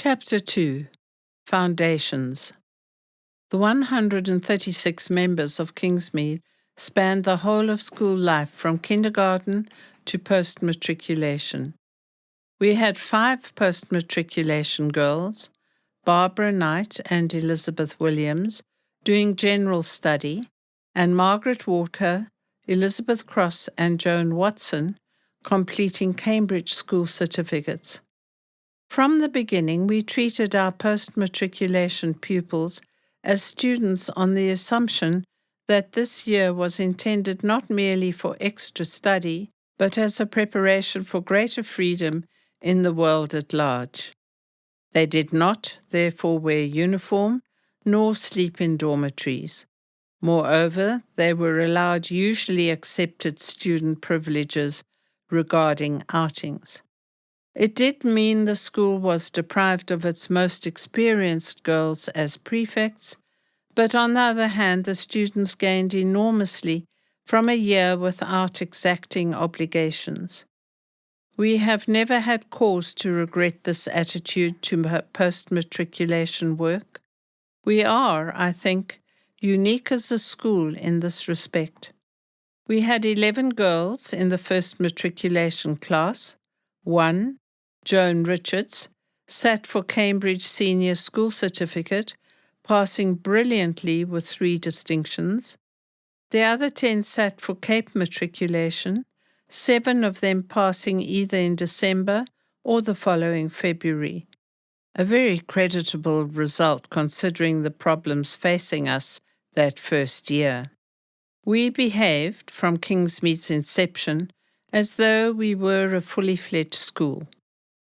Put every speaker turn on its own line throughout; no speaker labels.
Chapter 2 Foundations. The 136 members of Kingsmead spanned the whole of school life from kindergarten to post-matriculation. We had 5 post-matriculation girls, Barbara Knight and Elizabeth Williams, doing general study, and Margaret Walker, Elizabeth Cross and Joan Watson completing Cambridge school certificates. From the beginning, we treated our post-matriculation pupils as students on the assumption that this year was intended not merely for extra study, but as a preparation for greater freedom in the world at large. They did not, therefore, wear uniform, nor sleep in dormitories. Moreover, they were allowed usually accepted student privileges regarding outings. It did mean the school was deprived of its most experienced girls as prefects, but on the other hand, the students gained enormously from a year without exacting obligations. We have never had cause to regret this attitude to post-matriculation work. We are, I think, unique as a school in this respect. We had 11 girls in the first matriculation class. 1, Joan Richards, sat for Cambridge Senior School Certificate, passing brilliantly with 3 distinctions. The other 10 sat for Cape Matriculation, 7 of them passing either in December or the following February. A very creditable result considering the problems facing us that first year. We behaved, from Kingsmead's inception, as though we were a fully fledged school.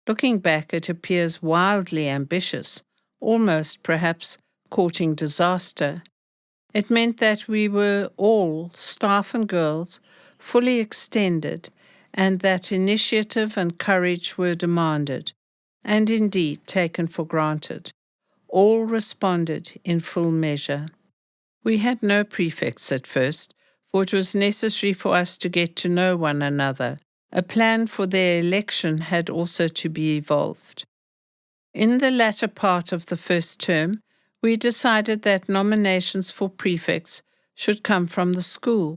Looking back, it appears wildly ambitious, almost perhaps courting disaster. It meant that we were all, staff and girls, fully extended, and that initiative and courage were demanded, and indeed taken for granted. All responded in full measure. We had no prefects at first, for it was necessary for us to get to know one another. A plan for their election had also to be evolved. In the latter part of the first term, we decided that nominations for prefects should come from the school,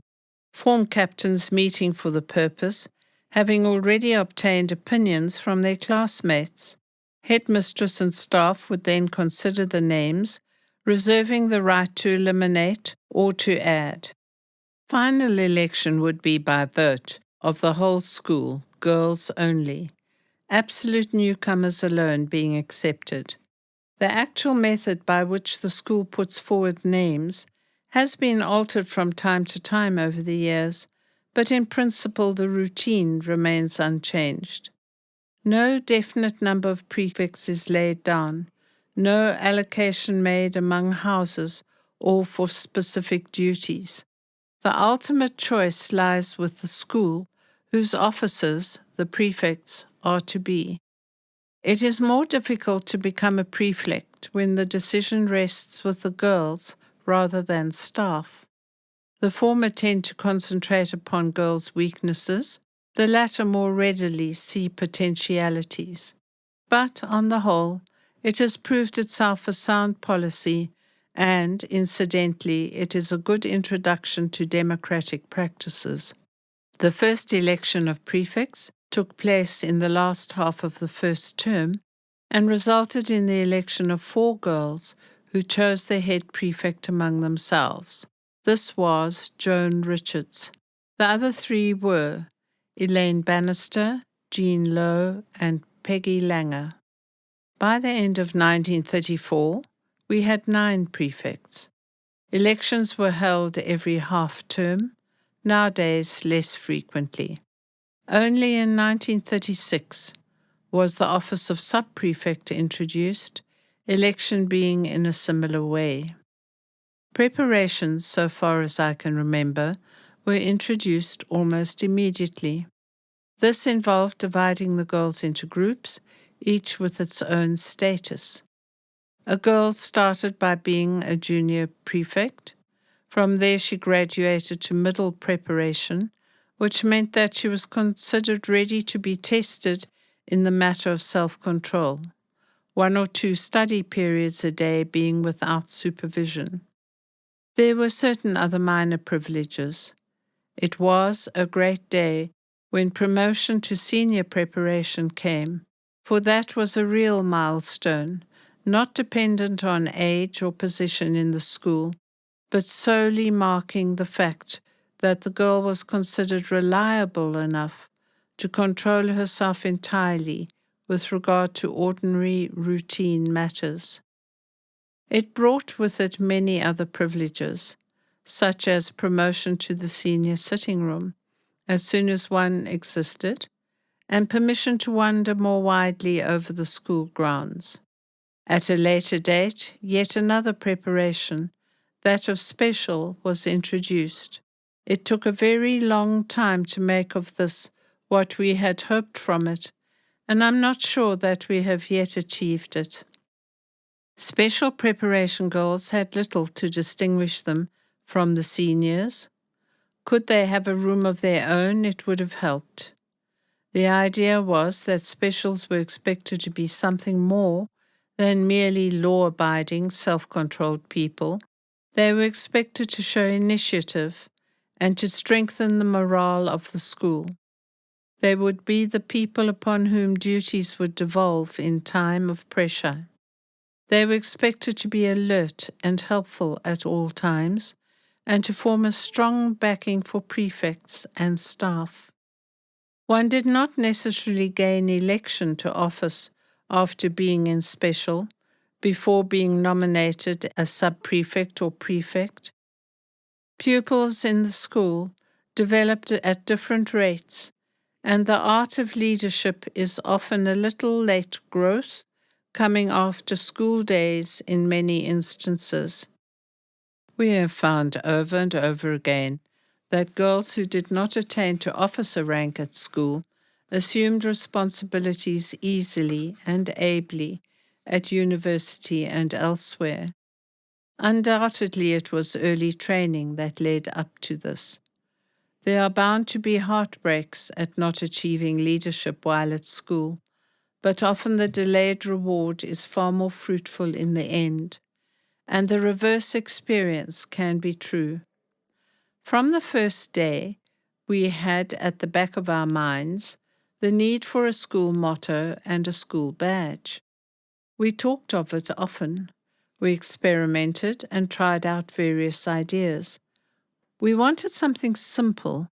form captains meeting for the purpose, having already obtained opinions from their classmates. Headmistress and staff would then consider the names, reserving the right to eliminate or to add. Final election would be by vote of the whole school, girls only, absolute newcomers alone being accepted. The actual method by which the school puts forward names has been altered from time to time over the years, but in principle the routine remains unchanged. No definite number of prefects is laid down, no allocation made among houses or for specific duties. The ultimate choice lies with the school, whose officers, the prefects, are to be. It is more difficult to become a prefect when the decision rests with the girls rather than staff. The former tend to concentrate upon girls' weaknesses, the latter more readily see potentialities. But, on the whole, it has proved itself a sound policy, and, incidentally, it is a good introduction to democratic practices. The first election of prefects took place in the last half of the first term and resulted in the election of 4 girls who chose their head prefect among themselves. This was Joan Richards. The other 3 were Elaine Bannister, Jean Lowe, and Peggy Langer. By the end of 1934, we had 9 prefects. Elections were held every half term, nowadays less frequently. Only in 1936 was the office of sub-prefect introduced, election being in a similar way. Preparations, so far as I can remember, were introduced almost immediately. This involved dividing the girls into groups, each with its own status. A girl started by being a junior prefect. From there she graduated to middle preparation, which meant that she was considered ready to be tested in the matter of self-control. 1 or 2 study periods a day being without supervision. There were certain other minor privileges. It was a great day when promotion to senior preparation came, for that was a real milestone, not dependent on age or position in the school, but solely marking the fact that the girl was considered reliable enough to control herself entirely with regard to ordinary routine matters. It brought with it many other privileges, such as promotion to the senior sitting room, as soon as one existed, and permission to wander more widely over the school grounds. At a later date, yet another preparation, that of special, was introduced. It took a very long time to make of this what we had hoped from it, and I'm not sure that we have yet achieved it. Special preparation girls had little to distinguish them from the seniors. Could they have a room of their own, it would have helped. The idea was that specials were expected to be something more than merely law-abiding, self-controlled people. They were expected to show initiative and to strengthen the morale of the school. They would be the people upon whom duties would devolve in time of pressure. They were expected to be alert and helpful at all times, and to form a strong backing for prefects and staff. One did not necessarily gain election to office after being in special, before being nominated as sub-prefect or prefect. Pupils in the school developed at different rates, and the art of leadership is often a little late growth, coming after school days in many instances. We have found over and over again that girls who did not attain to officer rank at school assumed responsibilities easily and ably at university and elsewhere. Undoubtedly, it was early training that led up to this. There are bound to be heartbreaks at not achieving leadership while at school, but often the delayed reward is far more fruitful in the end, and the reverse experience can be true. From the first day, we had at the back of our minds the need for a school motto and a school badge. We talked of it often. We experimented and tried out various ideas. We wanted something simple.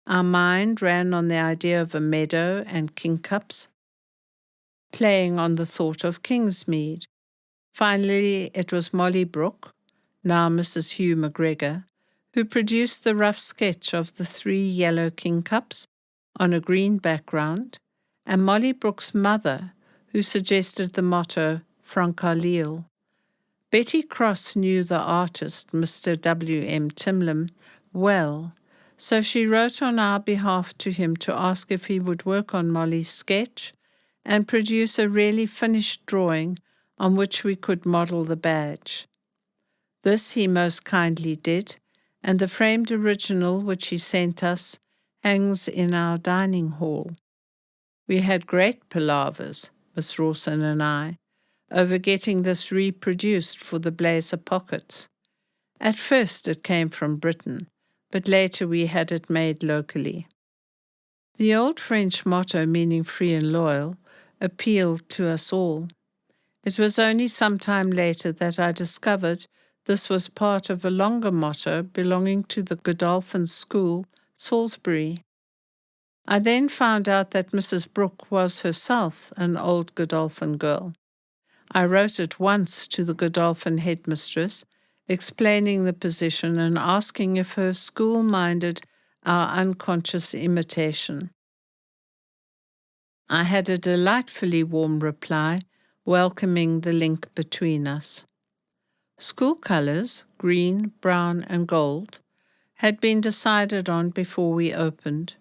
Our mind ran on the idea of a meadow and kingcups, playing on the thought of Kingsmead. Finally, it was Molly Brooke, now Mrs. Hugh McGregor, who produced the rough sketch of the 3 yellow kingcups on a green background, and Molly Brooke's mother, who suggested the motto Francarleal. Betty Cross knew the artist, Mr. W. M. Timlin, well, so she wrote on our behalf to him to ask if he would work on Molly's sketch and produce a really finished drawing on which we could model the badge. This he most kindly did, and the framed original which he sent us hangs in our dining hall. We had great palavers, Miss Rawson and I, over getting this reproduced for the blazer pockets. At first it came from Britain, but later we had it made locally. The old French motto meaning free and loyal appealed to us all. It was only some time later that I discovered this was part of a longer motto belonging to the Godolphin School, Salisbury. I then found out that Mrs. Brooke was herself an old Godolphin girl. I wrote at once to the Godolphin headmistress, explaining the position and asking if her school minded our unconscious imitation. I had a delightfully warm reply, welcoming the link between us. School colours, green, brown, and gold, had been decided on before we opened.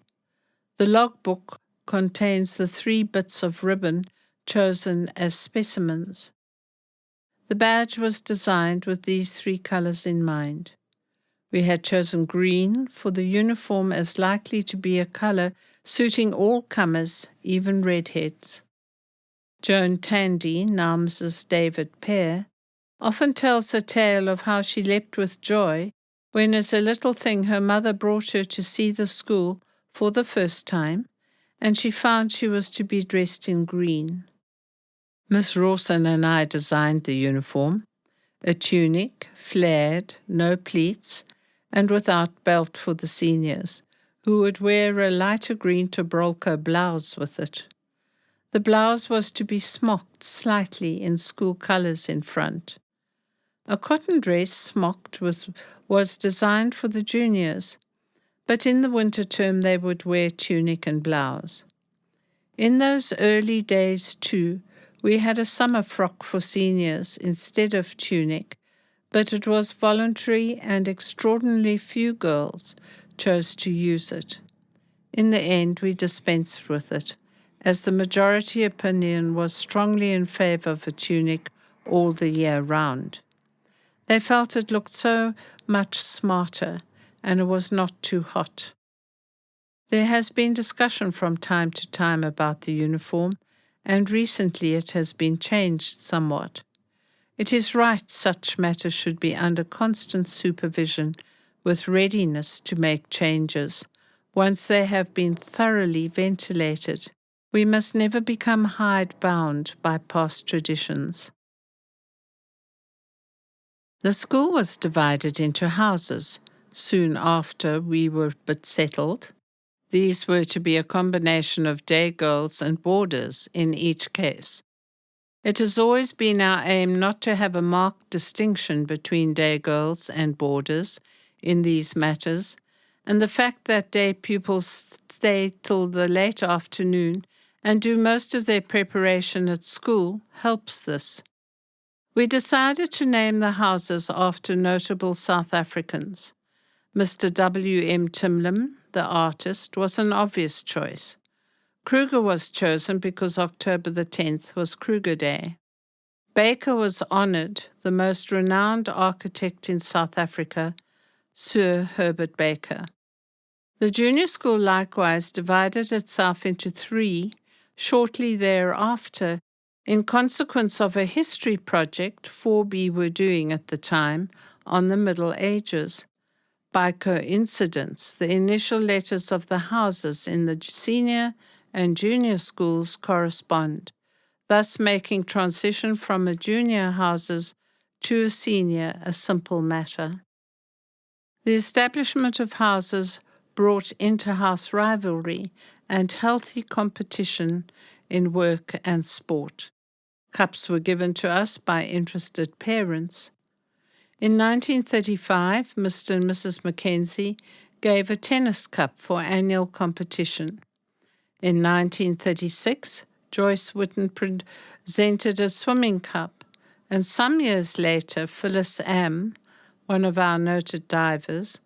The logbook contains the 3 bits of ribbon chosen as specimens. The badge was designed with these 3 colours in mind. We had chosen green for the uniform as likely to be a colour suiting all comers, even redheads. Joan Tandy, now Mrs. David Pear, often tells a tale of how she leapt with joy when as a little thing her mother brought her to see the school for the first time, and she found she was to be dressed in green. Miss Rawson and I designed the uniform, a tunic, flared, no pleats, and without belt for the seniors, who would wear a lighter green Tobrolka blouse with it. The blouse was to be smocked slightly in school colours in front. A cotton dress smocked was designed for the juniors, but in the winter term they would wear tunic and blouse. In those early days, too, we had a summer frock for seniors instead of tunic, but it was voluntary and extraordinarily few girls chose to use it. In the end, we dispensed with it, as the majority opinion was strongly in favour of a tunic all the year round. They felt it looked so much smarter, and it was not too hot. There has been discussion from time to time about the uniform, and recently it has been changed somewhat. It is right such matters should be under constant supervision, with readiness to make changes, once they have been thoroughly ventilated. We must never become hidebound by past traditions. The school was divided into houses soon after we were but settled. These were to be a combination of day girls and boarders in each case. It has always been our aim not to have a marked distinction between day girls and boarders in these matters, and the fact that day pupils stay till the late afternoon and do most of their preparation at school helps this. We decided to name the houses after notable South Africans. Mr. W. M. Timlin, the artist, was an obvious choice. Kruger was chosen because October the 10th was Kruger Day. Baker was honoured, the most renowned architect in South Africa, Sir Herbert Baker. The junior school likewise divided itself into three shortly thereafter, in consequence of a history project 4B were doing at the time on the Middle Ages. By coincidence, the initial letters of the houses in the senior and junior schools correspond, thus making transition from a junior houses to a senior a simple matter. The establishment of houses brought inter-house rivalry and healthy competition in work and sport. Cups were given to us by interested parents. In 1935, Mr. and Mrs. Mackenzie gave a tennis cup for annual competition. In 1936, Joyce Whitten presented a swimming cup, and some years later, Phyllis Am, one of our noted divers,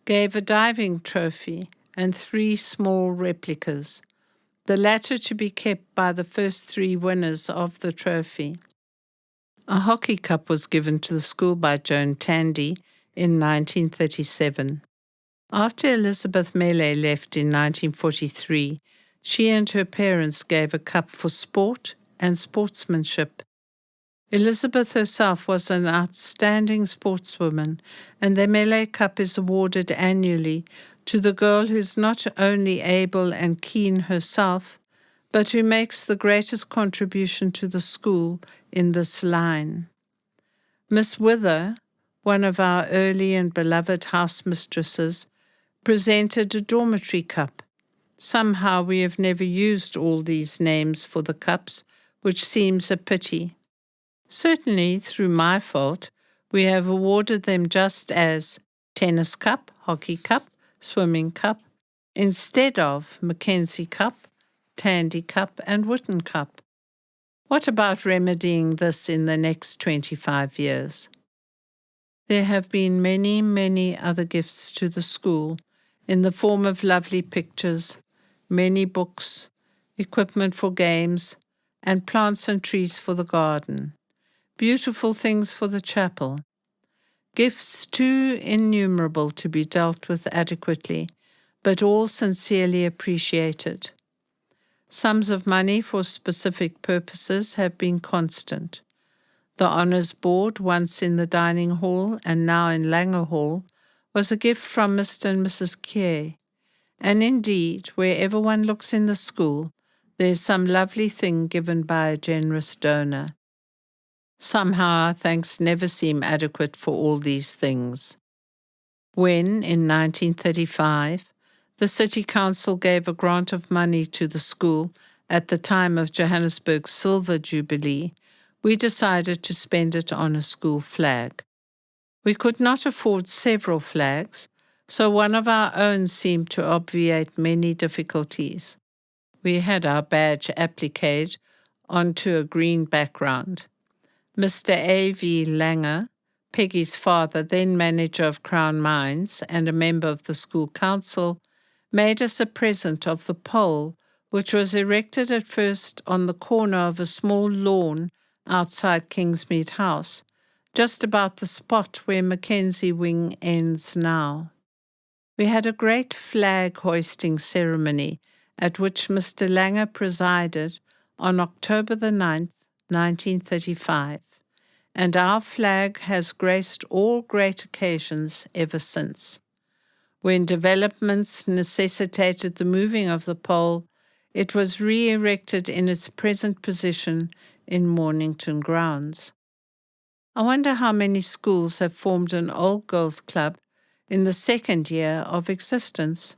gave a diving trophy and 3 small replicas, the latter to be kept by the first 3 winners of the trophy. A hockey cup was given to the school by Joan Tandy in 1937. After Elizabeth Mele left in 1943, she and her parents gave a cup for sport and sportsmanship. Elizabeth herself was an outstanding sportswoman, and the Mele Cup is awarded annually to the girl who's not only able and keen herself, but who makes the greatest contribution to the school in this line. Miss Wither, one of our early and beloved house mistresses, presented a dormitory cup. Somehow we have never used all these names for the cups, which seems a pity. Certainly, through my fault, we have awarded them just as tennis cup, hockey cup, swimming cup, instead of Mackenzie Cup, Tandy Cup, and Whitten Cup. What about remedying this in the next 25 years? There have been many, many other gifts to the school in the form of lovely pictures, many books, equipment for games, and plants and trees for the garden, beautiful things for the chapel, gifts too innumerable to be dealt with adequately, but all sincerely appreciated. Sums of money for specific purposes have been constant. The Honours Board, once in the dining hall and now in Langer Hall, was a gift from Mr. and Mrs. Keir. And indeed, wherever one looks in the school, there is some lovely thing given by a generous donor. Somehow our thanks never seem adequate for all these things. When, in 1935, the City Council gave a grant of money to the school at the time of Johannesburg's Silver Jubilee, we decided to spend it on a school flag. We could not afford several flags, so one of our own seemed to obviate many difficulties. We had our badge appliqued onto a green background. Mr. A.V. Langer, Peggy's father, then manager of Crown Mines and a member of the school council, made us a present of the pole, which was erected at first on the corner of a small lawn outside Kingsmead House, just about the spot where Mackenzie Wing ends now. We had a great flag hoisting ceremony at which Mr. Langer presided on October the 9th, 1935, and our flag has graced all great occasions ever since. When developments necessitated the moving of the pole, it was re-erected in its present position in Mornington grounds. I wonder how many schools have formed an old girls' club in the second year of existence.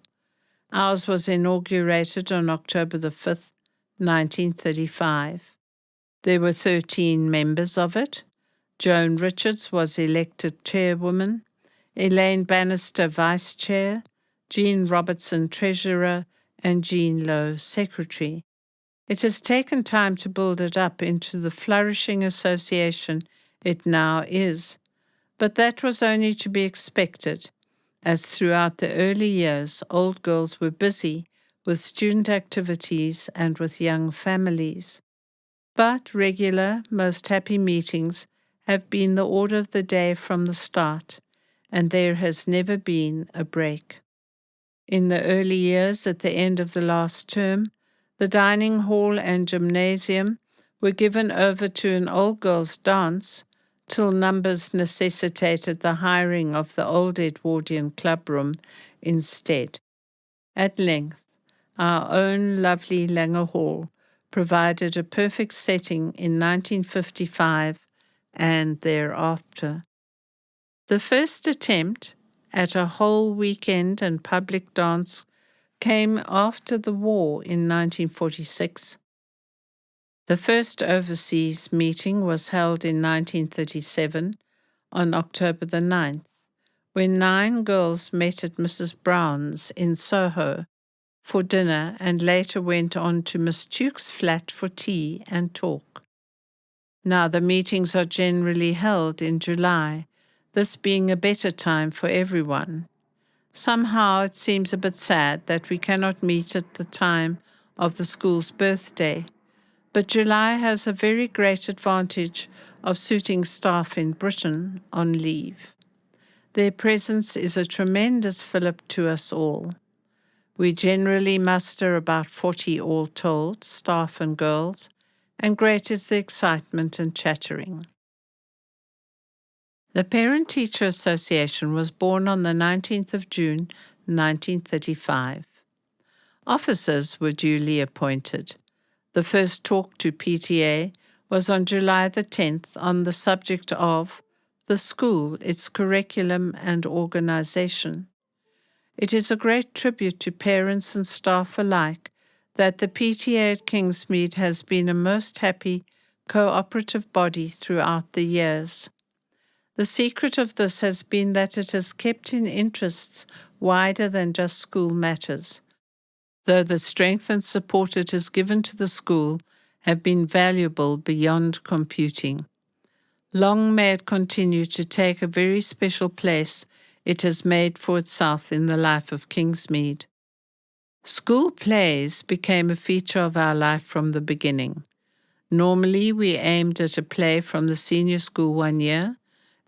Ours was inaugurated on October the 5th, 1935. There were 13 members of it. Joan Richards was elected chairwoman, Elaine Bannister vice chair, Jean Robertson treasurer, and Jean Lowe secretary. It has taken time to build it up into the flourishing association it now is, but that was only to be expected, as throughout the early years old girls were busy with student activities and with young families. But regular, most happy meetings have been the order of the day from the start, and there has never been a break. In the early years, at the end of the last term, the dining hall and gymnasium were given over to an old girls' dance till numbers necessitated the hiring of the old Edwardian clubroom instead. At length, our own lovely Langer Hall provided a perfect setting in 1955 and thereafter. The first attempt at a whole weekend and public dance came after the war in 1946. The first overseas meeting was held in 1937 on October the 9th, when 9 girls met at Mrs. Brown's in Soho for dinner and later went on to Miss Tuke's flat for tea and talk. Now the meetings are generally held in July, this being a better time for everyone. Somehow it seems a bit sad that we cannot meet at the time of the school's birthday, but July has a very great advantage of suiting staff in Britain on leave. Their presence is a tremendous fillip to us all. We generally muster about 40 all told, staff and girls, and great is the excitement and chattering. The Parent-Teacher Association was born on the 19th of June, 1935. Officers were duly appointed. The first talk to PTA was on July the 10th on the subject of the school, its curriculum and organization. It is a great tribute to parents and staff alike that the PTA at Kingsmead has been a most happy cooperative body throughout the years. The secret of this has been that it has kept in interests wider than just school matters, though the strength and support it has given to the school have been valuable beyond computing. Long may it continue to take a very special place it has made for itself in the life of Kingsmead. School plays became a feature of our life from the beginning. Normally we aimed at a play from the senior school one year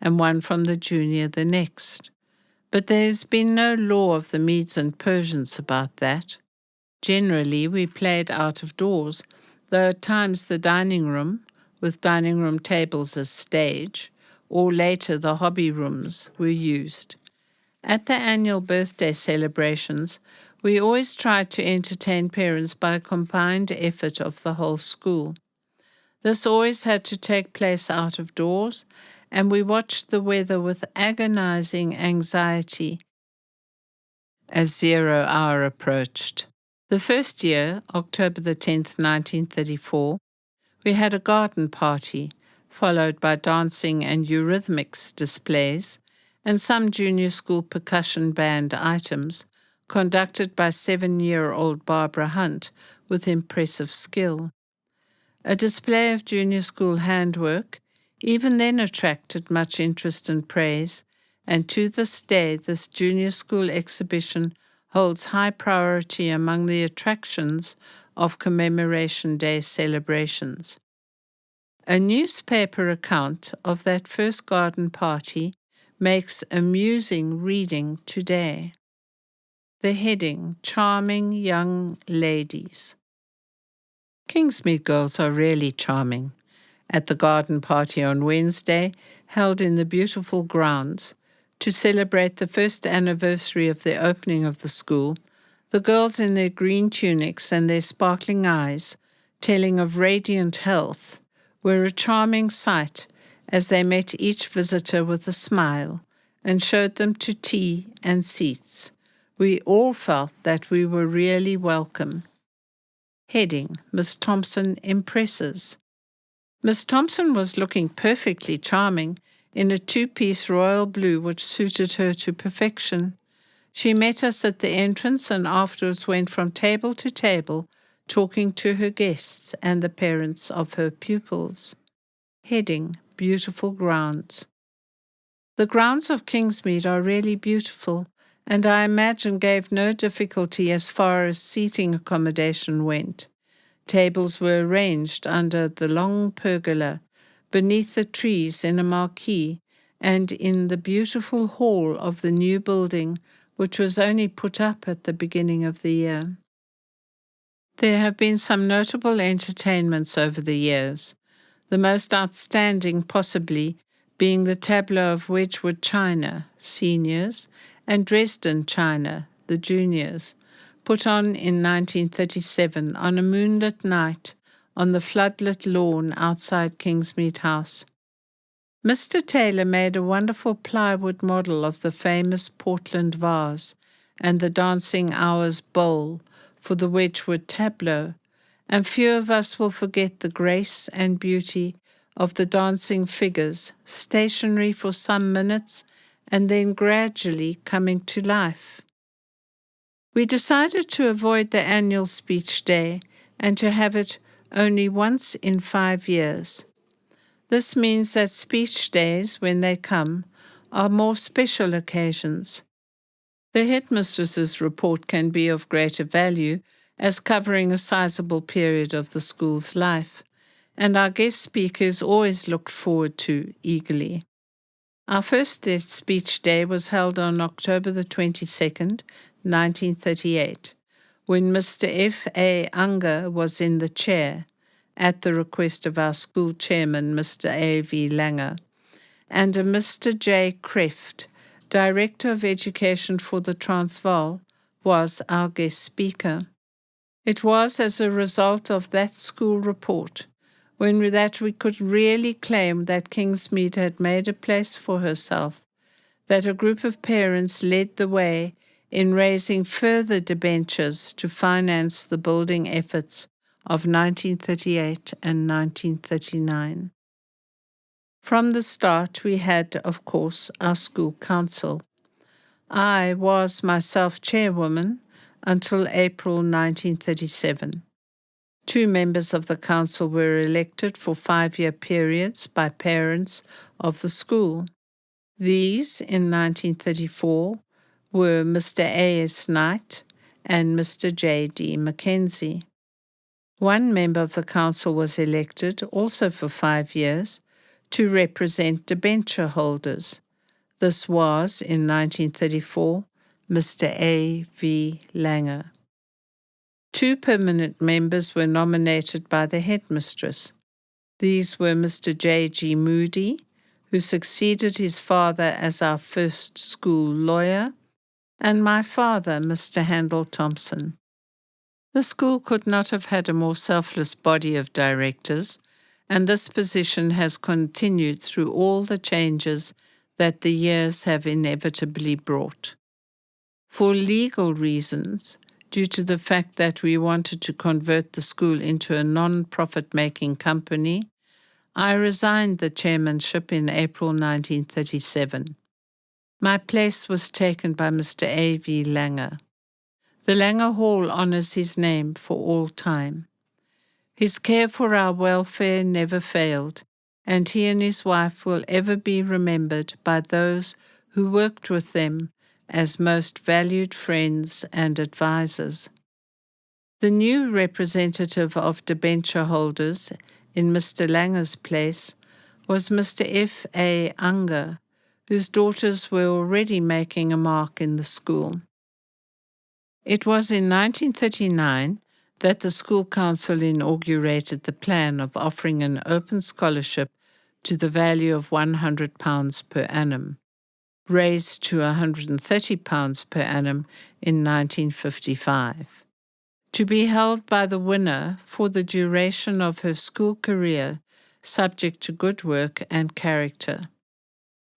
and one from the junior the next. But there has been no law of the Medes and Persians about that. Generally, we played out of doors, though at times the dining room, with dining room tables as stage, or later the hobby rooms, were used. At the annual birthday celebrations, we always tried to entertain parents by a combined effort of the whole school. This always had to take place out of doors, and we watched the weather with agonizing anxiety as 0 hour approached. The first year, October the 10th, 1934, we had a garden party, followed by dancing and eurythmics displays, and some junior school percussion band items, conducted by 7-year-old Barbara Hunt with impressive skill. A display of junior school handwork even then attracted much interest and praise, and to this day this junior school exhibition holds high priority among the attractions of Commemoration Day celebrations. A newspaper account of that first garden party makes amusing reading today. The heading, Charming Young Ladies. Kingsmead girls are really charming. At the garden party on Wednesday, held in the beautiful grounds, to celebrate the first anniversary of the opening of the school, the girls in their green tunics and their sparkling eyes, telling of radiant health, were a charming sight as they met each visitor with a smile and showed them to tea and seats. We all felt that we were really welcome. Heading, Miss Thompson impresses. Miss Thompson was looking perfectly charming in a 2-piece royal blue which suited her to perfection. She met us at the entrance and afterwards went from table to table, talking to her guests and the parents of her pupils. Heading, Beautiful Grounds. The grounds of Kingsmead are really beautiful, and I imagine gave no difficulty as far as seating accommodation went. Tables were arranged under the long pergola, beneath the trees in a marquee, and in the beautiful hall of the new building, which was only put up at the beginning of the year. There have been some notable entertainments over the years, the most outstanding possibly being the tableau of Wedgwood China, seniors, and Dresden China, the juniors, put on in 1937 on a moonlit night on the floodlit lawn outside Kingsmead House. Mr. Taylor made a wonderful plywood model of the famous Portland vase and the Dancing Hours bowl for the Wedgwood tableau, and few of us will forget the grace and beauty of the dancing figures, stationary for some minutes and then gradually coming to life. We decided to avoid the annual speech day and to have it only once in 5 years. This means that speech days, when they come, are more special occasions. The headmistress's report can be of greater value as covering a sizable period of the school's life, and our guest speaker is always looked forward to eagerly. Our first speech day was held on October the 22nd, 1938, when Mr. F.A. Unger was in the chair, at the request of our school chairman, Mr. A.V. Langer, and a Mr. J. Kreft, Director of Education for the Transvaal, was our guest speaker. It was as a result of that school report that we could really claim that Kingsmead had made a place for herself, that a group of parents led the way in raising further debentures to finance the building efforts of 1938 and 1939. From the start, we had, of course, our school council. I was myself chairwoman until April 1937. 2 members of the council were elected for 5-year periods by parents of the school. These, in 1934, were Mr. A.S. Knight and Mr. J.D. Mackenzie. 1 member of the council was elected, also for 5 years, to represent debenture holders. This was, in 1934, Mr. A.V. Langer. 2 permanent members were nominated by the headmistress. These were Mr. J.G. Moody, who succeeded his father as our first school lawyer, and my father, Mr. Handel Thompson. The school could not have had a more selfless body of directors, and this position has continued through all the changes that the years have inevitably brought. For legal reasons, due to the fact that we wanted to convert the school into a non-profit making company, I resigned the chairmanship in April 1937. My place was taken by Mr. A.V. Langer. The Langer Hall honours his name for all time. His care for our welfare never failed, and he and his wife will ever be remembered by those who worked with them as most valued friends and advisers. The new representative of debenture holders in Mr. Langer's place was Mr. F. A. Unger, whose daughters were already making a mark in the school. It was in 1939 that the school council inaugurated the plan of offering an open scholarship to the value of £100 per annum, raised to £130 per annum in 1955, to be held by the winner for the duration of her school career, subject to good work and character.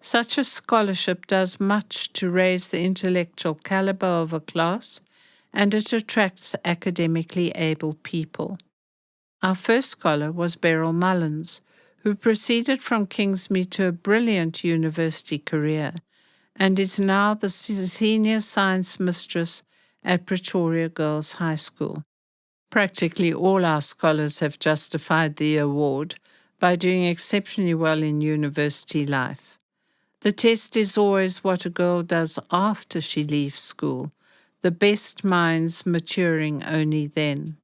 Such a scholarship does much to raise the intellectual caliber of a class, and it attracts academically able people. Our first scholar was Beryl Mullins, who proceeded from Kingsmead to a brilliant university career and is now the senior science mistress at Pretoria Girls High School. Practically all our scholars have justified the award by doing exceptionally well in university life. The test is always what a girl does after she leaves school, the best minds maturing only then.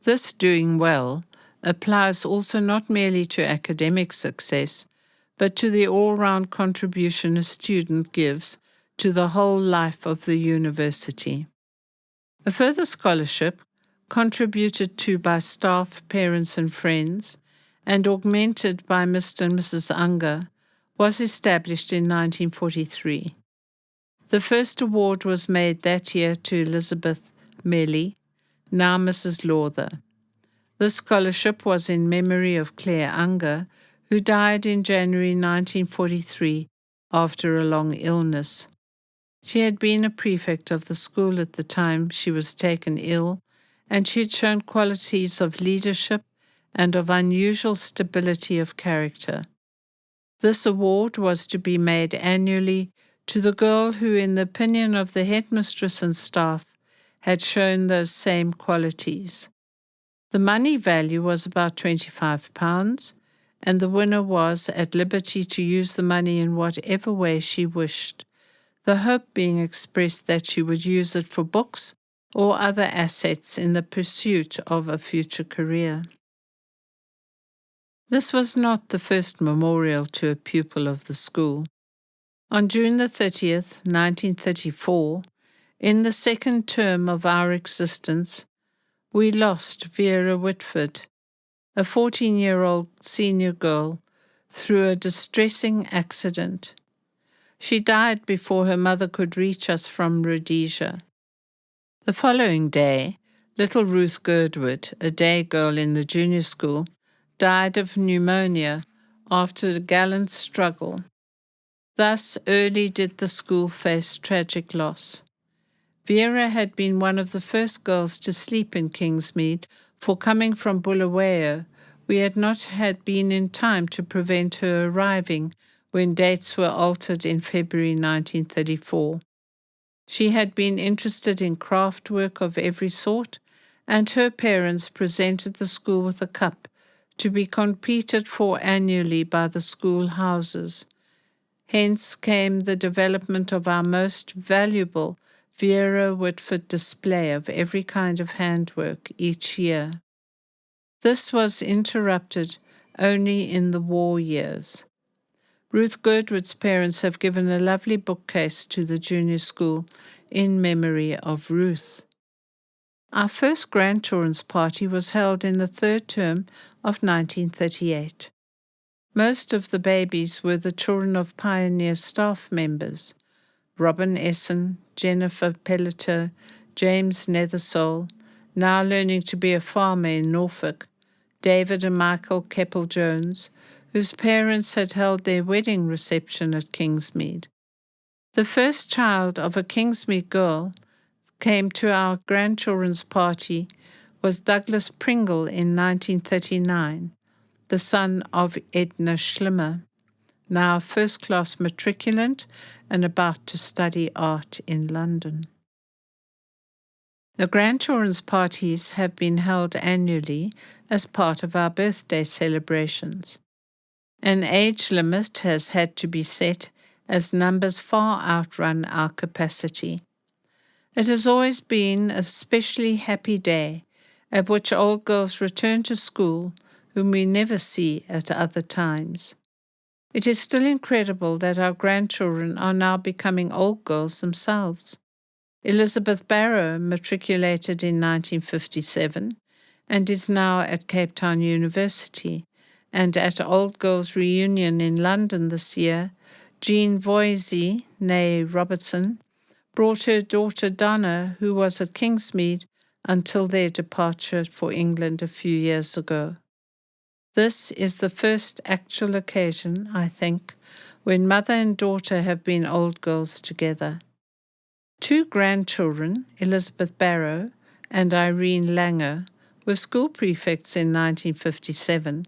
This doing well applies also not merely to academic success, but to the all-round contribution a student gives to the whole life of the university. A further scholarship, contributed to by staff, parents and friends, and augmented by Mr. and Mrs. Unger, was established in 1943. The first award was made that year to Elizabeth Melly, now Mrs. Lawther. This scholarship was in memory of Claire Unger, who died in January 1943 after a long illness. She had been a prefect of the school at the time she was taken ill, and she had shown qualities of leadership and of unusual stability of character. This award was to be made annually to the girl who, in the opinion of the headmistress and staff, had shown those same qualities. The money value was about £25, and the winner was at liberty to use the money in whatever way she wished, the hope being expressed that she would use it for books or other assets in the pursuit of a future career. This was not the first memorial to a pupil of the school. On June the 30th, 1934, in the second term of our existence, we lost Vera Whitford, a 14-year-old senior girl, through a distressing accident. She died before her mother could reach us from Rhodesia. The following day, little Ruth Girdwood, a day girl in the junior school, died of pneumonia after a gallant struggle. Thus early did the school face tragic loss. Vera had been one of the first girls to sleep in Kingsmead, for coming from Bulawayo, we had not had been in time to prevent her arriving when dates were altered in February 1934. She had been interested in craft work of every sort, and her parents presented the school with a cup to be competed for annually by the school houses. Hence came the development of our most valuable Vera Whitford display of every kind of handwork each year. This was interrupted only in the war years. Ruth Girdwood's parents have given a lovely bookcase to the junior school in memory of Ruth. Our first grandchildren's party was held in the third term of 1938. Most of the babies were the children of pioneer staff members: Robin Essen, Jennifer Pelletier, James Nethersole, now learning to be a farmer in Norfolk, David and Michael Keppel-Jones, whose parents had held their wedding reception at Kingsmead. The first child of a Kingsmead girl came to our grandchildren's party was Douglas Pringle in 1939, the son of Edna Schlimmer, now a first-class matriculant and about to study art in London. The grandchildren's parties have been held annually as part of our birthday celebrations. An age limit has had to be set as numbers far outrun our capacity. It has always been a especially happy day at which old girls return to school whom we never see at other times. It is still incredible that our grandchildren are now becoming old girls themselves. Elizabeth Barrow matriculated in 1957 and is now at Cape Town University, and at Old Girls Reunion in London this year, Jean Voisey, née Robertson, brought her daughter Donna, who was at Kingsmead until their departure for England a few years ago. This is the first actual occasion, I think, when mother and daughter have been old girls together. Two grandchildren, Elizabeth Barrow and Irene Langer, were school prefects in 1957,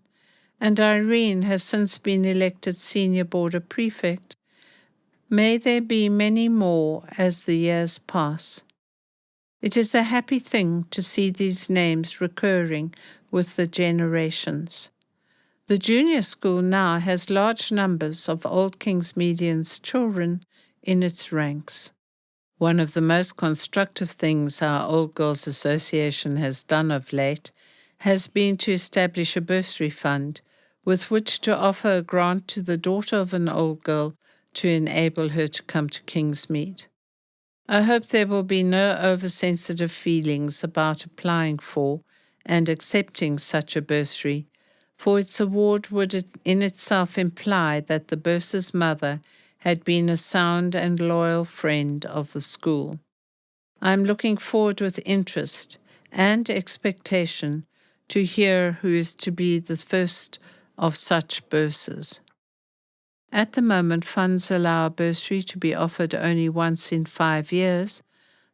and Irene has since been elected senior border prefect. May there be many more as the years pass. It is a happy thing to see these names recurring with the generations. The junior school now has large numbers of Old Kingsmeadians children in its ranks. One of the most constructive things our Old Girls Association has done of late has been to establish a bursary fund with which to offer a grant to the daughter of an old girl to enable her to come to Kingsmead. I hope there will be no oversensitive feelings about applying for and accepting such a bursary, for its award would in itself imply that the bursar's mother had been a sound and loyal friend of the school. I am looking forward with interest and expectation to hear who is to be the first of such bursars. At the moment, funds allow a bursary to be offered only once in 5 years,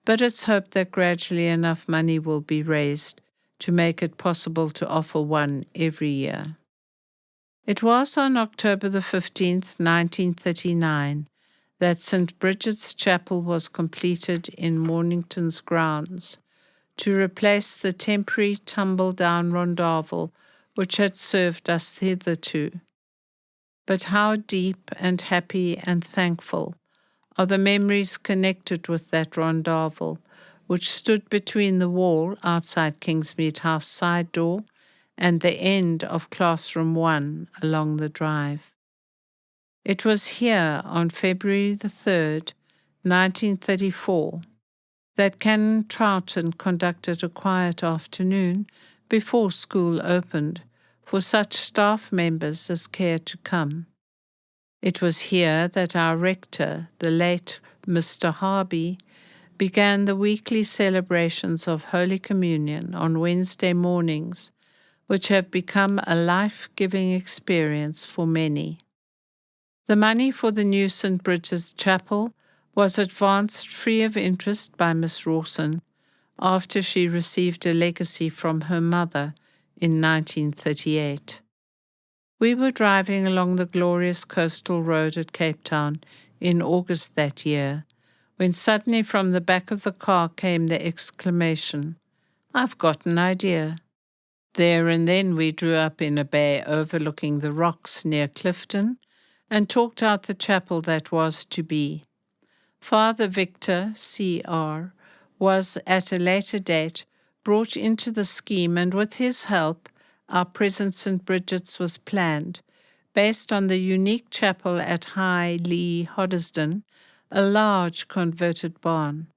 but it's hoped that gradually enough money will be raised to make it possible to offer one every year. It was on October the 15th, 1939, that St. Bridget's Chapel was completed in Mornington's grounds to replace the temporary tumble-down rondavel which had served us hitherto. But how deep and happy and thankful are the memories connected with that rondavel, which stood between the wall outside Kingsmead House side door and the end of Classroom 1 along the drive. It was here on February the 3rd, 1934, that Canon Troughton conducted a quiet afternoon before school opened for such staff members as cared to come. It was here that our rector, the late Mr. Harby, began the weekly celebrations of Holy Communion on Wednesday mornings, which have become a life-giving experience for many. The money for the new St. Bridget's Chapel was advanced free of interest by Miss Rawson after she received a legacy from her mother in 1938. We were driving along the glorious coastal road at Cape Town in August that year, when suddenly from the back of the car came the exclamation, "I've got an idea." There and then we drew up in a bay overlooking the rocks near Clifton and talked out the chapel that was to be. Father Victor, C.R., was at a later date brought into the scheme, and with his help our present St. Bridget's was planned, based on the unique chapel at High Lee Hoddesdon, a large converted barn.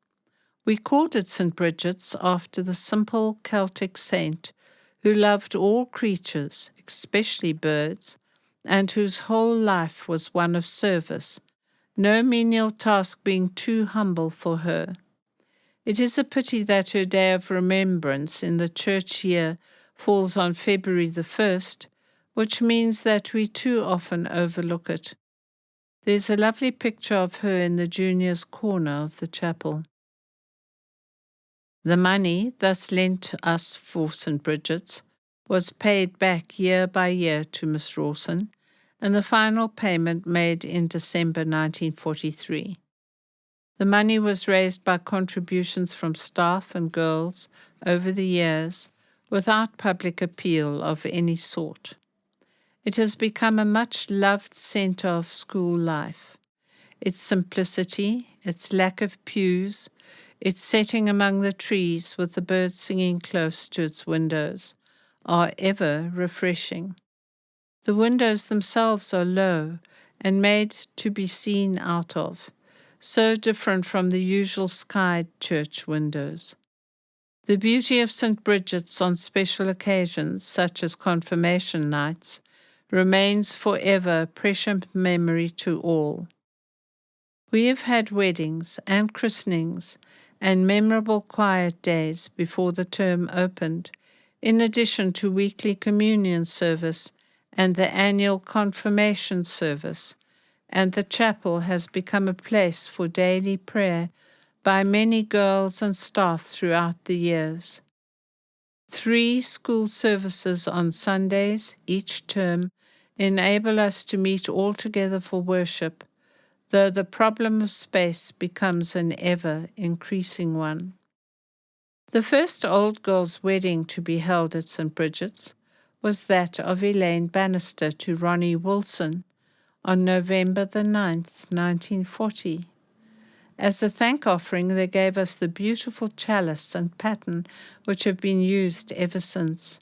We called it St. Bridget's after the simple Celtic saint who loved all creatures, especially birds, and whose whole life was one of service, no menial task being too humble for her. It is a pity that her day of remembrance in the church year falls on February the 1st, which means that we too often overlook it. There's a lovely picture of her in the juniors' corner of the chapel. The money thus lent us for St. Bridget's was paid back year by year to Miss Rawson, and the final payment made in December 1943. The money was raised by contributions from staff and girls over the years, without public appeal of any sort. It has become a much-loved centre of school life. Its simplicity, its lack of pews, its setting among the trees with the birds singing close to its windows are ever refreshing. The windows themselves are low and made to be seen out of, so different from the usual skied church windows. The beauty of St. Bridget's on special occasions, such as confirmation nights, remains forever a precious memory to all. We have had weddings and christenings and memorable quiet days before the term opened, in addition to weekly communion service and the annual confirmation service, and the chapel has become a place for daily prayer by many girls and staff throughout the years. 3 school services on Sundays each term enable us to meet all together for worship, though the problem of space becomes an ever-increasing one. The first old girls' wedding to be held at St. Bridget's was that of Elaine Bannister to Ronnie Wilson on November the 9th, 1940. As a thank offering, they gave us the beautiful chalice and paten which have been used ever since.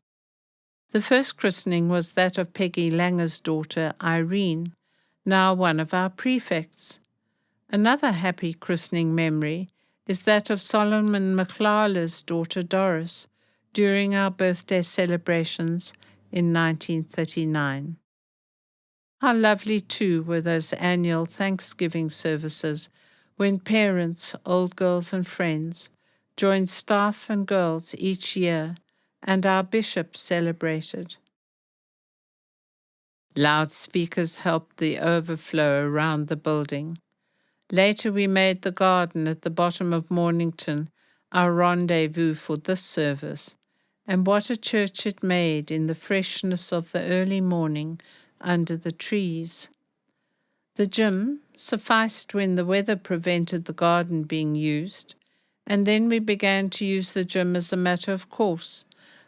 The first christening was that of Peggy Langer's daughter, Irene, now one of our prefects. Another happy christening memory is that of Solomon McLaula's daughter, Doris, during our birthday celebrations in 1939. How lovely, too, were those annual Thanksgiving services when parents, old girls and friends, joined staff and girls each year, and our bishop celebrated. Loudspeakers helped the overflow around the building. Later we made the garden at the bottom of Mornington our rendezvous for this service, and what a church it made in the freshness of the early morning under the trees. The gym sufficed when the weather prevented the garden being used, and then we began to use the gym as a matter of course,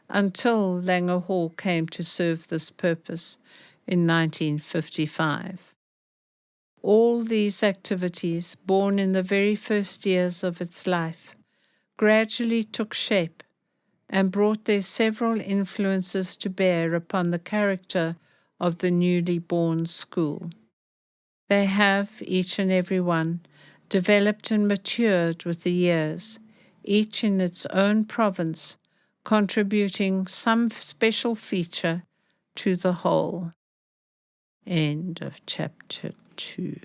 until Langer Hall came to serve this purpose in 1955. All these activities, born in the very first years of its life, gradually took shape and brought their several influences to bear upon the character of the newly born school. They have, each and every one, developed and matured with the years, each in its own province, contributing some special feature to the whole. End of chapter 2.